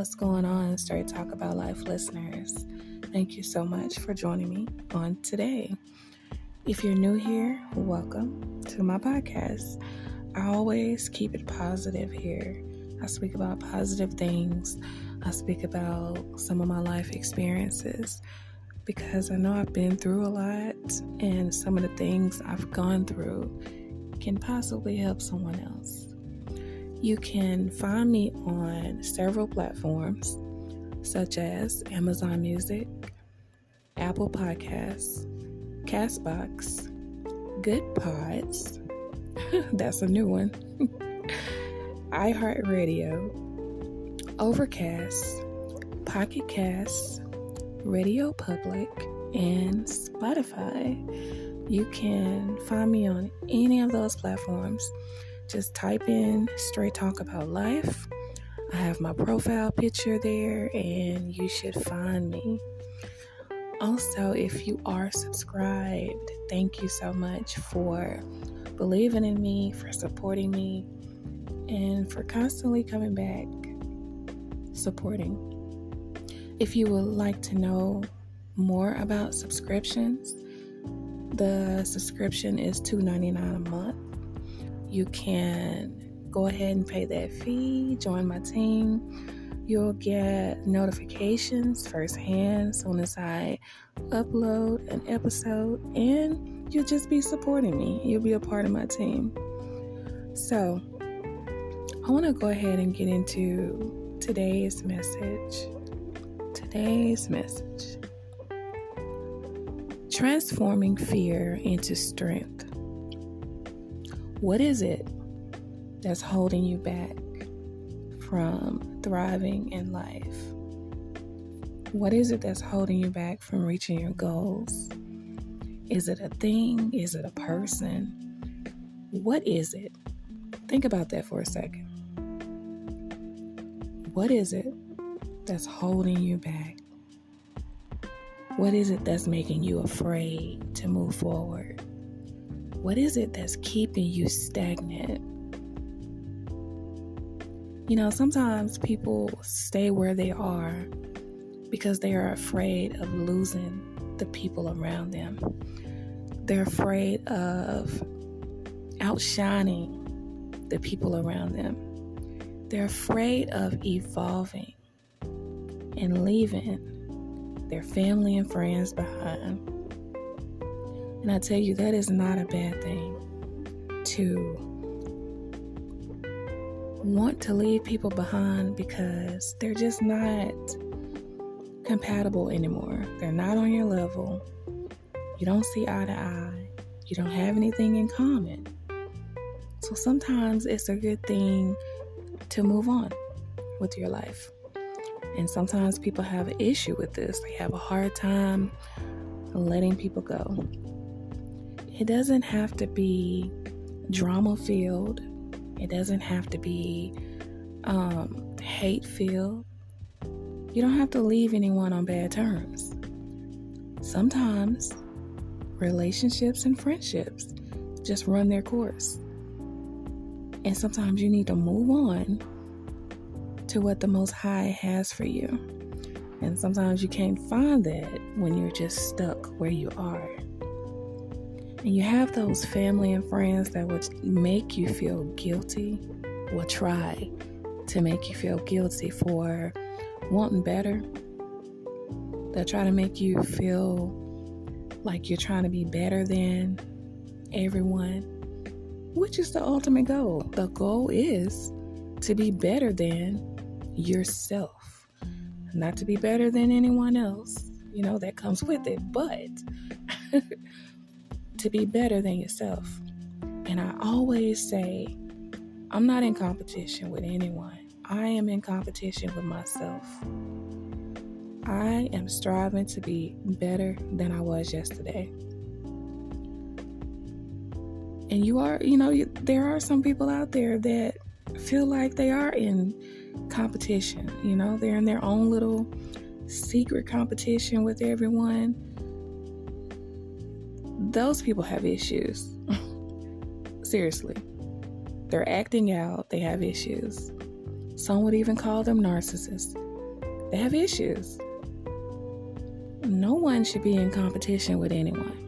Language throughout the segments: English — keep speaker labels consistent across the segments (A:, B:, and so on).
A: What's going on, Straight Talk About Life listeners? Thank you so much for joining me on today. If you're new here, welcome to my podcast. I always keep it positive here. I speak about positive things. I speak about some of my life experiences because I know I've been through a lot, and some of the things I've gone through can possibly help someone else. You can find me on several platforms such as Amazon Music, Apple Podcasts, Castbox, Good Pods, that's a new one, iHeartRadio, Overcast, Pocket Casts, Radio Public, and Spotify. You can find me on any of those platforms. Just type in Straight Talk About Life. I have my profile picture there, and you should find me. Also, if you are subscribed, thank you so much for believing in me, for supporting me, and for constantly coming back, supporting. If you would like to know more about subscriptions, the subscription is $2.99 a month. You can go ahead and pay that fee, join my team. You'll get notifications firsthand as soon as I upload an episode, and you'll just be supporting me. You'll be a part of my team. So, I want to go ahead and get into today's message. Transforming fear into strength. What is it that's holding you back from thriving in life? What is it that's holding you back from reaching your goals? Is it a thing? Is it a person? What is it? Think about that for a second. What is it that's holding you back? What is it that's making you afraid to move forward? What is it that's keeping you stagnant? You know, sometimes people stay where they are because they are afraid of losing the people around them. They're afraid of outshining the people around them. They're afraid of evolving and leaving their family and friends behind. And I tell you, that is not a bad thing, to want to leave people behind because they're just not compatible anymore. They're not on your level. You don't see eye to eye. You don't have anything in common. So sometimes it's a good thing to move on with your life. And sometimes people have an issue with this. They have a hard time letting people go. It doesn't have to be drama-filled. It doesn't have to be hate-filled. You don't have to leave anyone on bad terms. Sometimes relationships and friendships just run their course. And sometimes you need to move on to what the Most High has for you. And sometimes you can't find that when you're just stuck where you are. And you have those family and friends that would make you feel guilty, will try to make you feel guilty for wanting better. They'll try to make you feel like you're trying to be better than everyone, which is the ultimate goal. The goal is to be better than yourself, not to be better than anyone else. You know, that comes with it, but to be better than yourself. And I always say, I'm not in competition with anyone. I am in competition with myself. I am striving to be better than I was yesterday. And there are some people out there that feel like they are in competition. You know, they're in their own little secret competition with everyone. Those people have issues. Seriously. They're acting out. They have issues. Some would even call them narcissists. They have issues. No one should be in competition with anyone.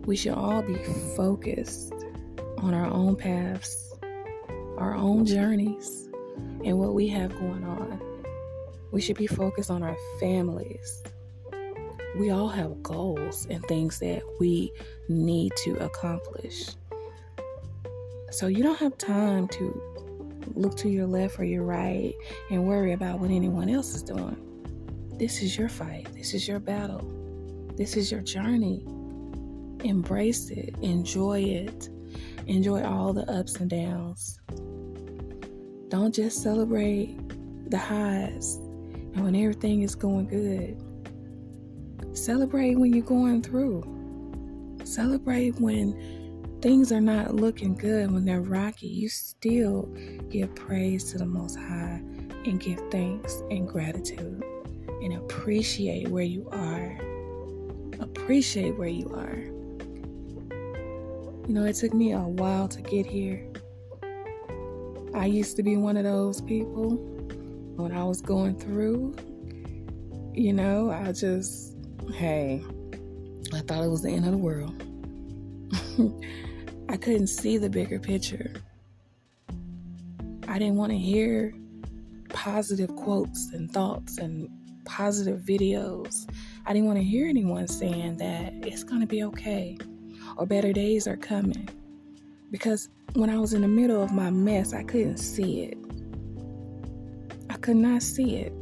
A: We should all be focused on our own paths, our own journeys, and what we have going on. We should be focused on our families. We all have goals and things that we need to accomplish. So you don't have time to look to your left or your right and worry about what anyone else is doing. This is your fight. This is your battle. This is your journey. Embrace it. Enjoy it. Enjoy all the ups and downs. Don't just celebrate the highs and when everything is going good. Celebrate when you're going through. Celebrate when things are not looking good, when they're rocky. You still give praise to the Most High and give thanks and gratitude and appreciate where you are. Appreciate where you are. You know, it took me a while to get here. I used to be one of those people when I was going through. You know, I thought it was the end of the world. I couldn't see the bigger picture. I didn't want to hear positive quotes and thoughts and positive videos. I didn't want to hear anyone saying that it's going to be okay or better days are coming. Because when I was in the middle of my mess, I couldn't see it. I could not see it.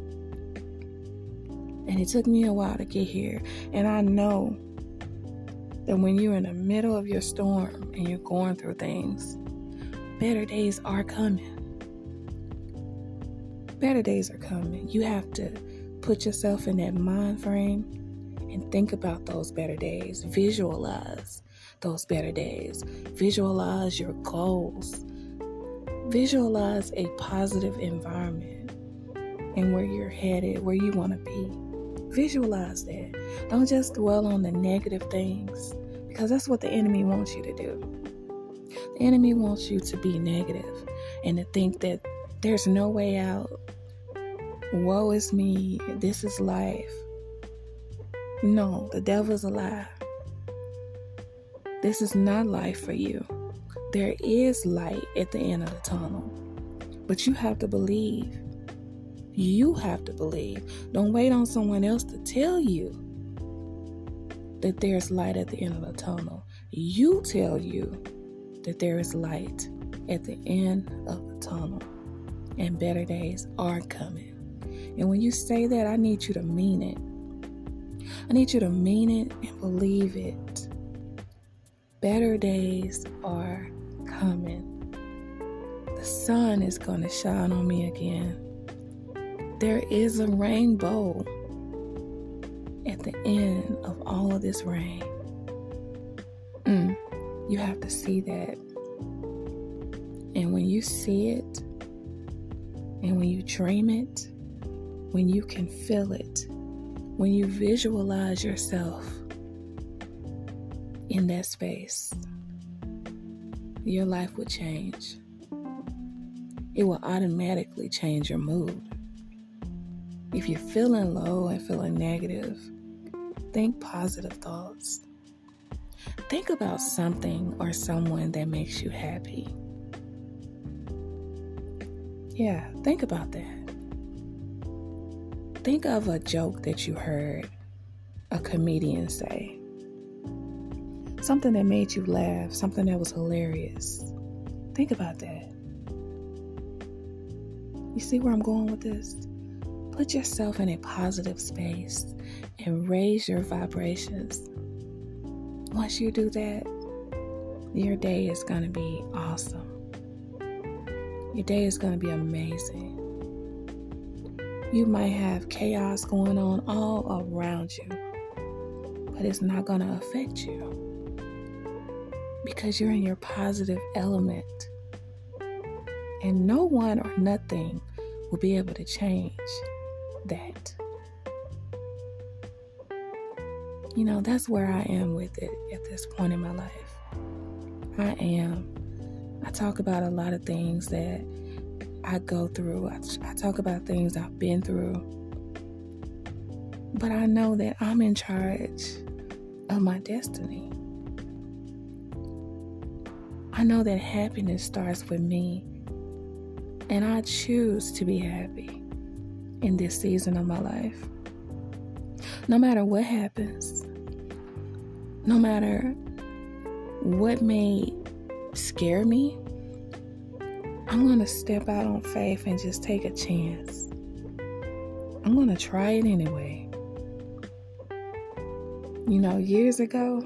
A: And it took me a while to get here. And I know that when you're in the middle of your storm and you're going through things, better days are coming. Better days are coming. You have to put yourself in that mind frame and think about those better days. Visualize those better days. Visualize your goals. Visualize a positive environment and where you're headed, where you want to be. Visualize that. Don't just dwell on the negative things, because that's what the enemy wants you to do. The enemy wants you to be negative and to think that there's no way out. Woe is me. This is life. No, the devil's a lie. This is not life for you. There is light at the end of the tunnel, but you have to believe. You have to believe. Don't wait on someone else to tell you that there's light at the end of the tunnel. You tell you that there is light at the end of the tunnel, and better days are coming. And when you say that, I need you to mean it. I need you to mean it and believe it. Better days are coming. The sun is going to shine on me again. There is a rainbow at the end of all of this rain. You have to see that. And when you see it, and when you dream it, when you can feel it, when you visualize yourself in that space, your life will change. It will automatically change your mood. If you're feeling low and feeling negative, think positive thoughts. Think about something or someone that makes you happy. Yeah, think about that. Think of a joke that you heard a comedian say. Something that made you laugh, something that was hilarious. Think about that. You see where I'm going with this? Put yourself in a positive space and raise your vibrations. Once you do that, your day is going to be awesome. Your day is going to be amazing. You might have chaos going on all around you, but it's not going to affect you because you're in your positive element. And no one or nothing will be able to change that. You know, that's where I am with it at this point in my life. I talk about a lot of things that I go through. I talk about things I've been through. But I know that I'm in charge of my destiny. I know that happiness starts with me. And I choose to be happy in this season of my life. No matter what happens, no matter what may scare me, I'm going to step out on faith and just take a chance. I'm going to try it anyway. You know, years ago,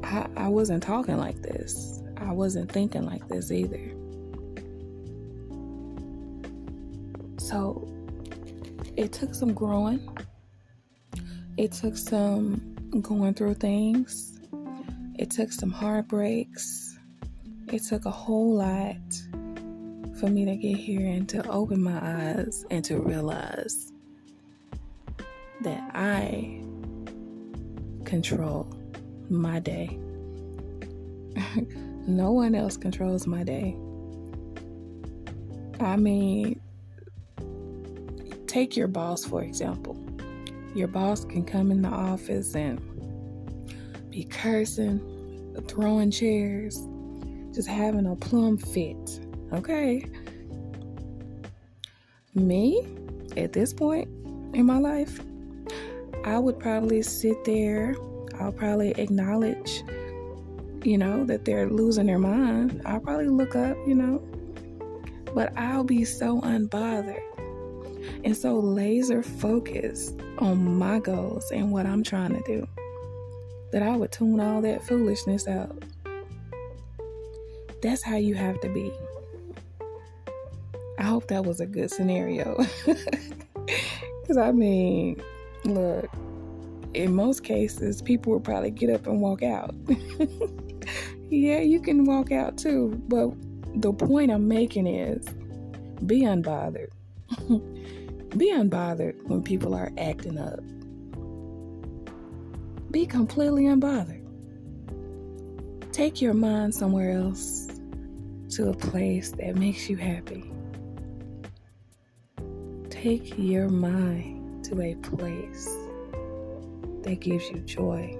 A: I wasn't talking like this. I wasn't thinking like this either. So it took some growing. It took some going through things. It took some heartbreaks. It took a whole lot for me to get here and to open my eyes and to realize that I control my day. No one else controls my day. I mean, take your boss, for example. Your boss can come in the office and be cursing, throwing chairs, just having a plum fit. Okay? Me, at this point in my life, I would probably sit there. I'll probably acknowledge, that they're losing their mind. I'll probably look up, but I'll be so unbothered and so laser focused on my goals and what I'm trying to do that I would tune all that foolishness out. That's how you have to be. I hope that was a good scenario. Because look, in most cases, people will probably get up and walk out. Yeah, you can walk out too. But the point I'm making is be unbothered. Be unbothered when people are acting up. Be completely unbothered. Take your mind somewhere else, to a place that makes you happy. Take your mind to a place that gives you joy.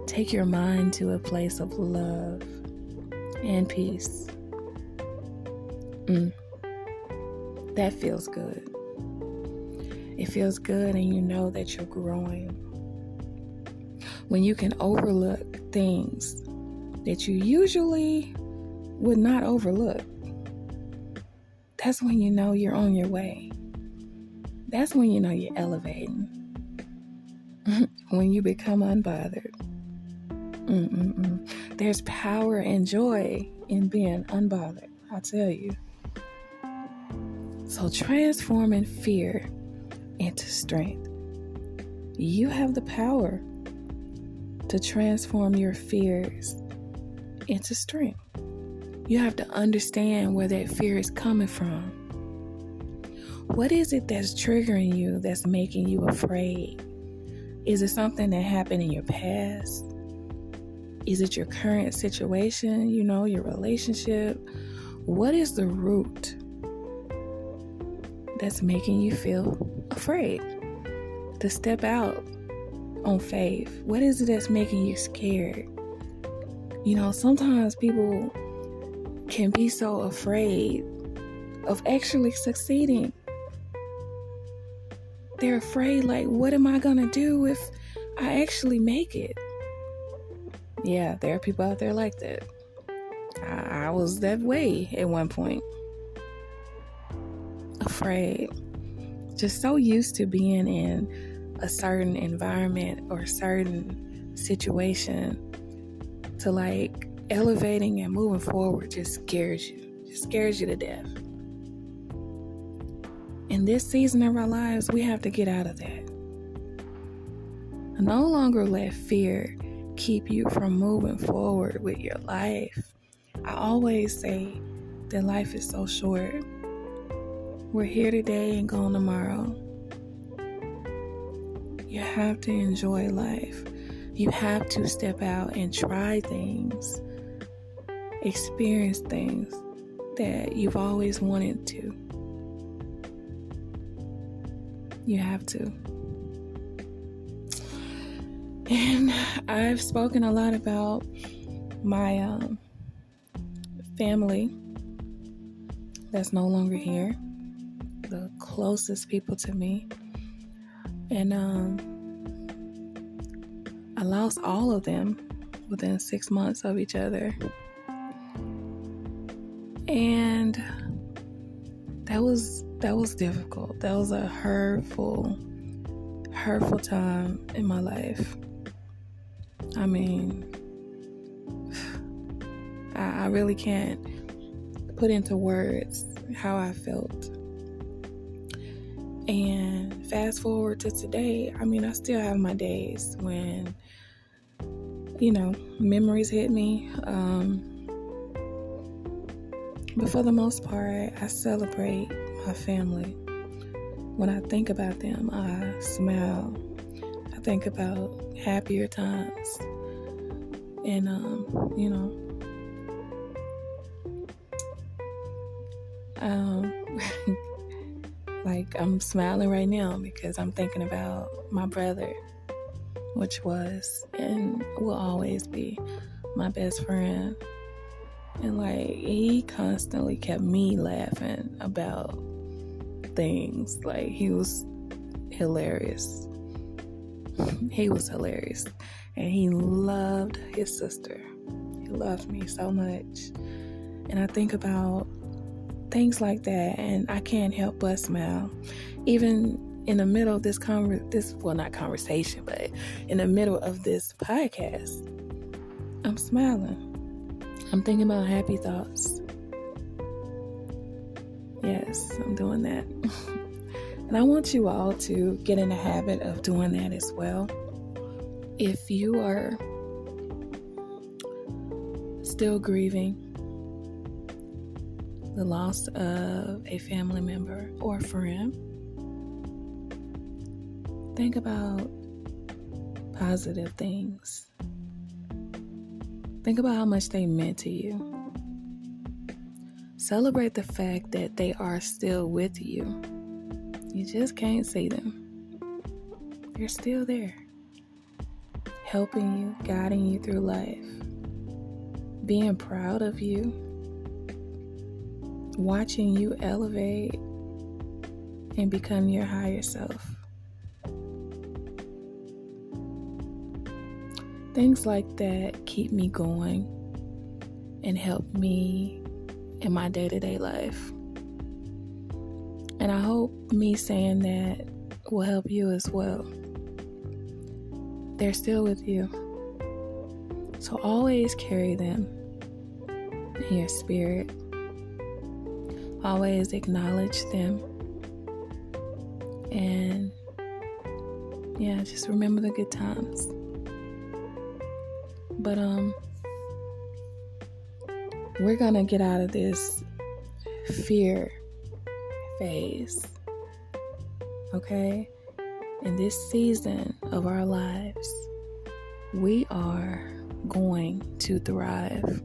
A: Take your mind to a place of love and peace. That feels good. It feels good, and you know that you're growing. When you can overlook things that you usually would not overlook, that's when you know you're on your way. That's when you know you're elevating. When you become unbothered. There's power and joy in being unbothered, I tell you. So transforming fear into strength. You have the power to transform your fears into strength. You have to understand where that fear is coming from. What is it that's triggering you, that's making you afraid? Is it something that happened in your past? Is it your current situation, your relationship? What is the root that's making you feel afraid to step out on faith? What is it that's making you scared? Sometimes people can be so afraid of actually succeeding. They're afraid, like, what am I going to do if I actually make it? Yeah, there are people out there like that. I was that way at one point. Afraid. Just so used to being in a certain environment or certain situation to like elevating and moving forward just scares you. Just scares you to death. In this season of our lives, we have to get out of that. No longer let fear keep you from moving forward with your life. I always say that life is so short. We're here today and gone tomorrow. You have to enjoy life. You have to step out and try things experience things that you've always wanted to. You have to. And I've spoken a lot about my family that's no longer here, the closest people to me. And I lost all of them within 6 months of each other. And that was difficult. That was a hurtful time in my life. I mean, I really can't put into words how I felt. And fast forward to today, I mean, I still have my days when, memories hit me. But for the most part, I celebrate my family. When I think about them, I smile. I think about happier times. And, like I'm smiling right now because I'm thinking about my brother, which was and will always be my best friend. And like he constantly kept me laughing about things. Like he was hilarious. He was hilarious. And he loved his sister. He loved me so much. And I think about things like that, and I can't help but smile. Even in the middle of not conversation, but in the middle of this podcast, I'm smiling. I'm thinking about happy thoughts. Yes, I'm doing that. And I want you all to get in the habit of doing that as well. If you are still grieving the loss of a family member or friend, think about positive things. Think about how much they meant to you. Celebrate the fact that they are still with you. You just can't see them. They're still there, helping you, guiding you through life, being proud of you, watching you elevate and become your higher self. Things like that keep me going and help me in my day-to-day life. And I hope me saying that will help you as well. They're still with you. So always carry them in your spirit. Always acknowledge them. And just remember the good times. But we're gonna get out of this fear phase, okay? In this season of our lives, we are going to thrive.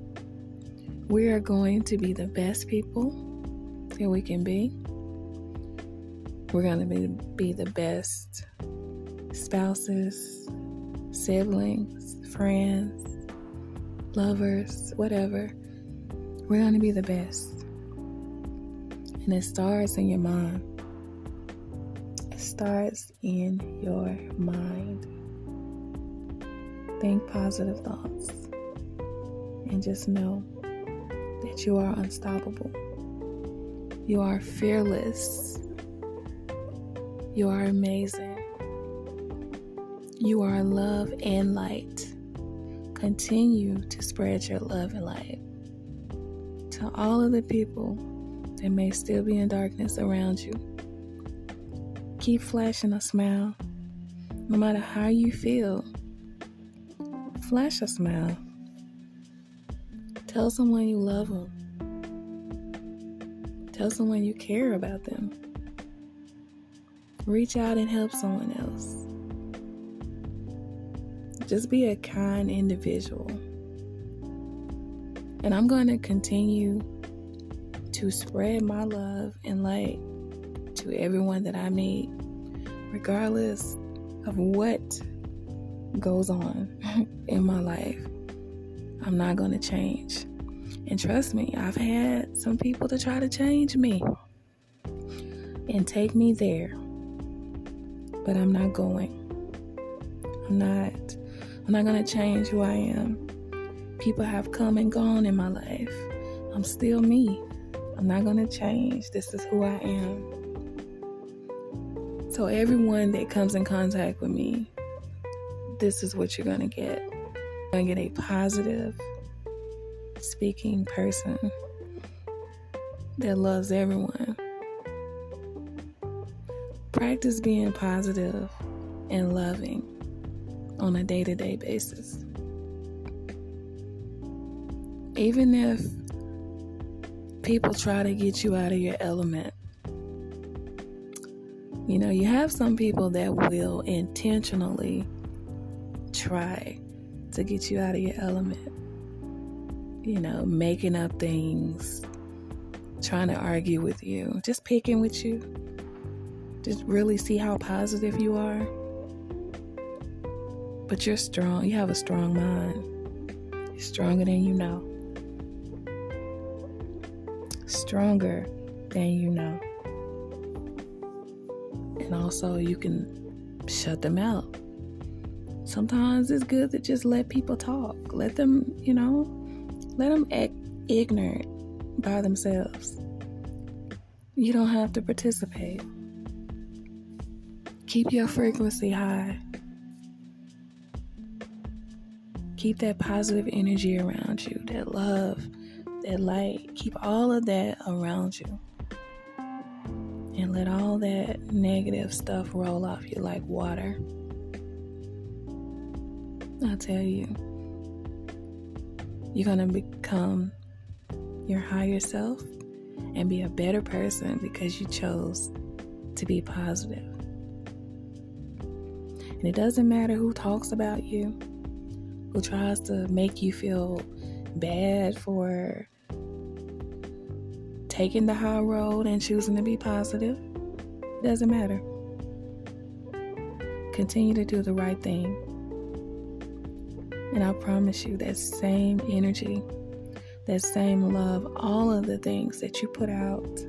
A: We are going to be the best people that we can be. We're going to be the best spouses, siblings, friends, lovers, whatever. We're going to be the best. And it starts in your mind. It starts in your mind. Think positive thoughts. And just know that you are unstoppable. You are fearless. You are amazing. You are love and light. Continue to spread your love and light to all of the people that may still be in darkness around you. Keep flashing a smile. No matter how you feel, flash a smile. Tell someone you love them. Tell someone you care about them. Reach out and help someone else. Just be a kind individual. And I'm going to continue to spread my love and light to everyone that I meet, regardless of what goes on in my life. I'm not going to change. And trust me, I've had some people to try to change me and take me there. But I'm not going. I'm not going to change who I am. People have come and gone in my life. I'm still me. I'm not going to change. This is who I am. So everyone that comes in contact with me, this is what you're going to get. You're going to get a positive speaking person that loves everyone. Practice being positive and loving on a day-to-day basis. Even if people try to get you out of your element, you have some people that will intentionally try to get you out of your element. Making up things, trying to argue with you, just picking with you. Just really see how positive you are. But you're strong. You have a strong mind. You're stronger than you know. Stronger than you know. And also you can shut them out. Sometimes it's good to just let people talk. Let them act ignorant by themselves. You don't have to participate. Keep your frequency high. Keep that positive energy around you, that love, that light. Keep all of that around you. And let all that negative stuff roll off you like water. I tell you, you're going to become your higher self and be a better person because you chose to be positive. And it doesn't matter who talks about you, who tries to make you feel bad for taking the high road and choosing to be positive. It doesn't matter. Continue to do the right thing. And I promise you that same energy, that same love, all of the things that you put out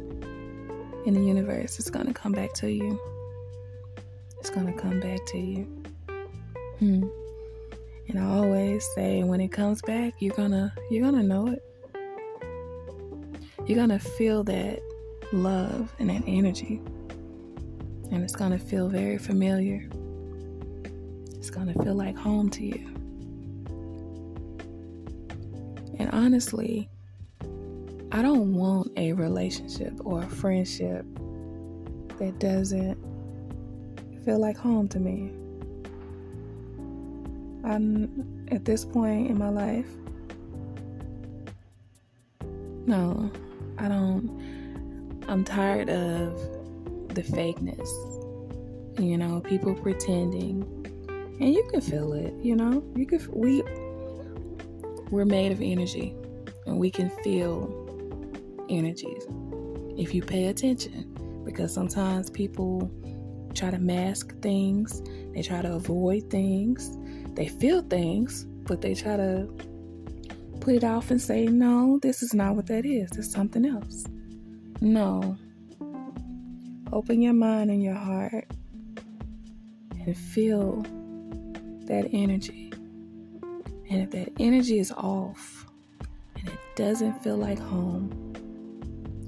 A: in the universe is going to come back to you. It's going to come back to you. And I always say when it comes back, you're gonna know it. You're going to feel that love and that energy. And it's going to feel very familiar. It's going to feel like home to you. And honestly, I don't want a relationship or a friendship that doesn't feel like home to me. I'm at this point in my life. No, I don't. I'm tired of the fakeness. People pretending. And you can feel it, We're made of energy, and we can feel energies if you pay attention, because sometimes people try to mask things, they try to avoid things, they feel things, but they try to put it off and say, no, this is not what that is, it's something else. No. Open your mind and your heart and feel that energy. And if that energy is off and it doesn't feel like home,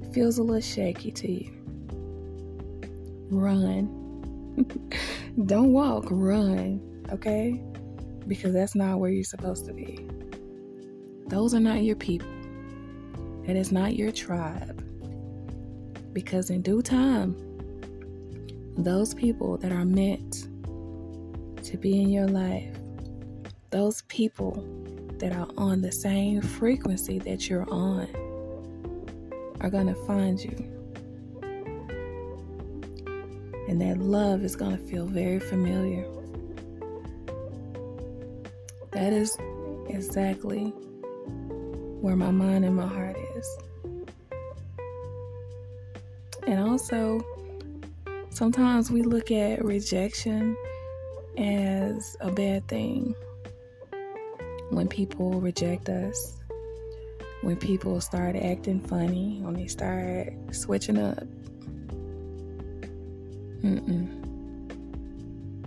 A: it feels a little shaky to you, run. Don't walk, run, okay? Because that's not where you're supposed to be. Those are not your people. That is not your tribe. Because in due time, those people that are meant to be in your life, those people that are on the same frequency that you're on, are going to find you. And that love is going to feel very familiar. That is exactly where my mind and my heart is. And also, sometimes we look at rejection as a bad thing. When people reject us, when people start acting funny, when they start switching up.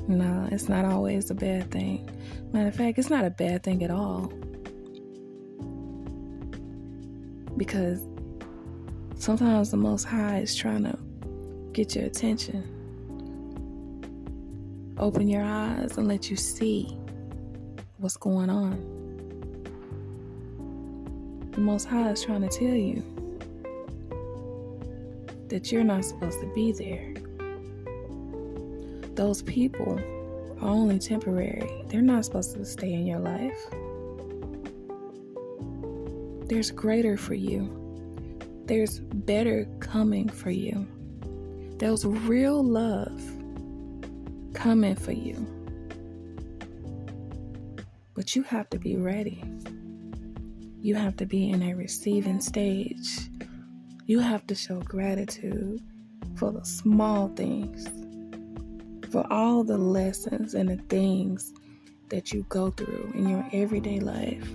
A: No, it's not always a bad thing. Matter of fact, it's not a bad thing at all. Because sometimes the Most High is trying to get your attention. Open your eyes and let you see what's going on. The Most High is trying to tell you that you're not supposed to be there. Those people are only temporary. They're not supposed to stay in your life. There's greater for you. There's better coming for you. There's real love coming for you. But you have to be ready. You have to be in a receiving stage. You have to show gratitude for the small things, for all the lessons and the things that you go through in your everyday life.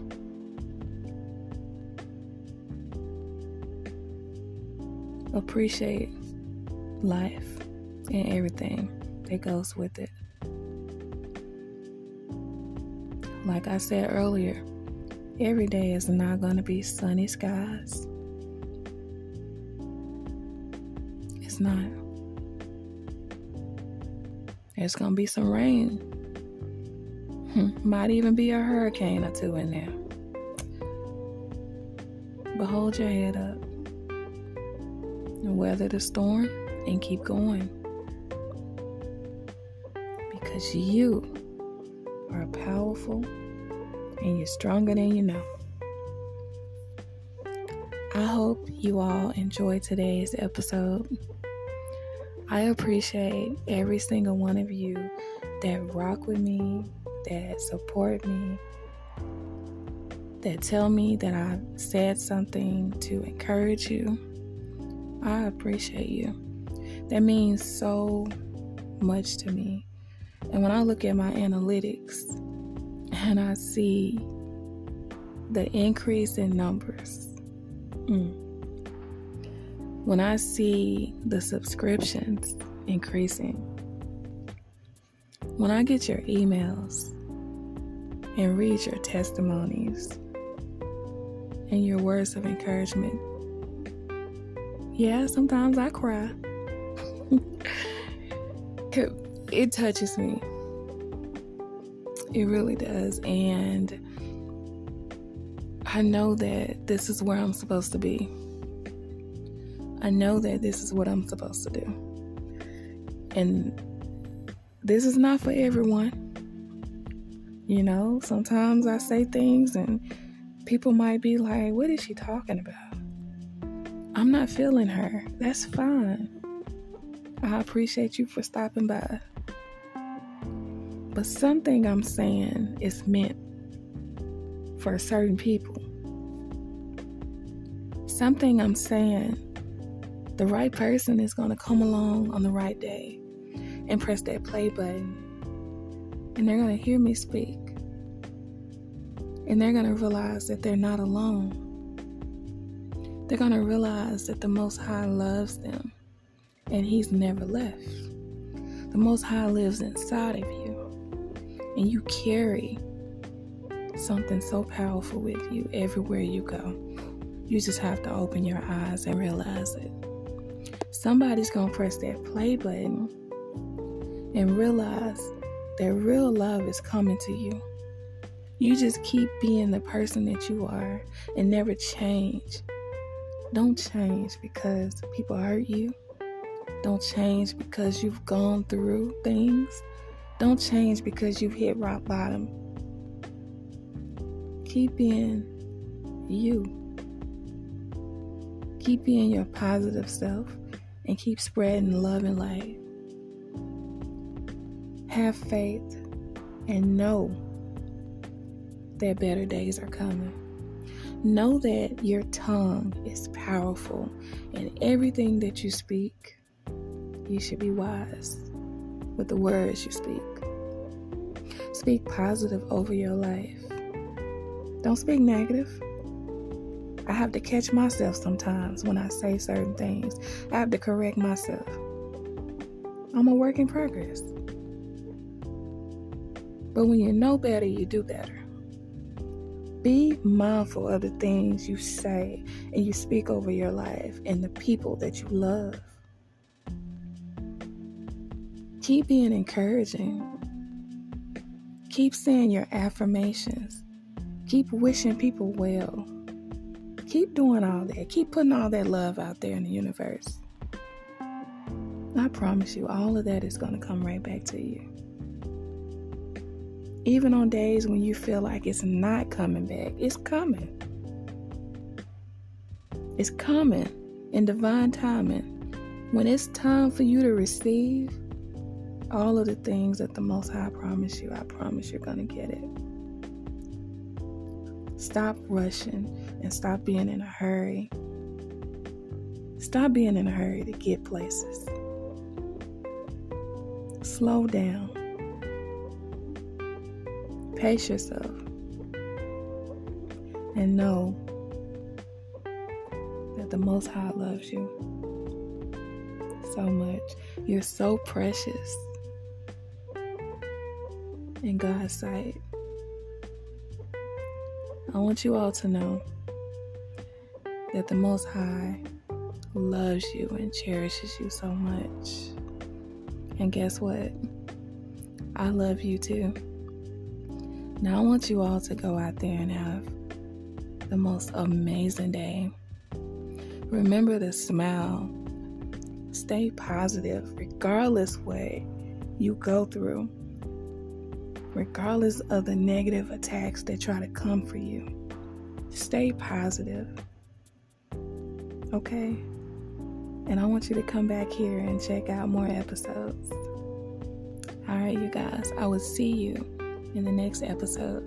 A: Appreciate life and everything that goes with it. Like I said earlier, every day is not going to be sunny skies. It's not. There's going to be some rain. Might even be a hurricane or two in there. But hold your head up and weather the storm and keep going. Because you are powerful and you're stronger than you know. I hope you all enjoyed today's episode. I appreciate every single one of you that rock with me, that support me, that tell me that I've said something to encourage you. I appreciate you. That means so much to me. And when I look at my analytics and I see the increase in numbers, when I see the subscriptions increasing, when I get your emails and read your testimonies and your words of encouragement, yeah, sometimes I cry. It touches me. It really does. And I know that this is where I'm supposed to be. I know that this is what I'm supposed to do. And this is not for everyone. You know, sometimes I say things and people might be like, what is she talking about? I'm not feeling her. That's fine. I appreciate you for stopping by. But something I'm saying is meant for certain people. Something I'm saying, the right person is going to come along on the right day and press that play button. And they're going to hear me speak. And they're going to realize that they're not alone. They're going to realize that the Most High loves them. And He's never left. The Most High lives inside of you. And you carry something so powerful with you everywhere you go. You just have to open your eyes and realize it. Somebody's going to press that play button and realize that real love is coming to you. You just keep being the person that you are and never change. Don't change because people hurt you. Don't change because you've gone through things. Don't change because you've hit rock bottom. Keep being you. Keep being your positive self and keep spreading love and light. Have faith and know that better days are coming. Know that your tongue is powerful, and everything that you speak, you should be wise with the words you speak. Speak positive over your life. Don't speak negative. I have to catch myself sometimes when I say certain things. I have to correct myself. I'm a work in progress. But when you know better, you do better. Be mindful of the things you say and you speak over your life and the people that you love. Keep being encouraging. Keep saying your affirmations. Keep wishing people well. Keep doing all that. Keep putting all that love out there in the universe. I promise you, all of that is going to come right back to you. Even on days when you feel like it's not coming back, it's coming. It's coming in divine timing. When it's time for you to receive all of the things that the Most High promised you, I promise you're going to get it. Stop rushing and stop being in a hurry. Stop being in a hurry to get places. Slow down. Pace yourself. And know that the Most High loves you so much. You're so precious in God's sight. I want you all to know that the Most High loves you and cherishes you so much. And guess what? I love you too. Now I want you all to go out there and have the most amazing day. Remember to smile. Stay positive regardless what you go through. Regardless of the negative attacks that try to come for you. Stay positive. Okay? And I want you to come back here and check out more episodes. Alright, you guys. I will see you in the next episode.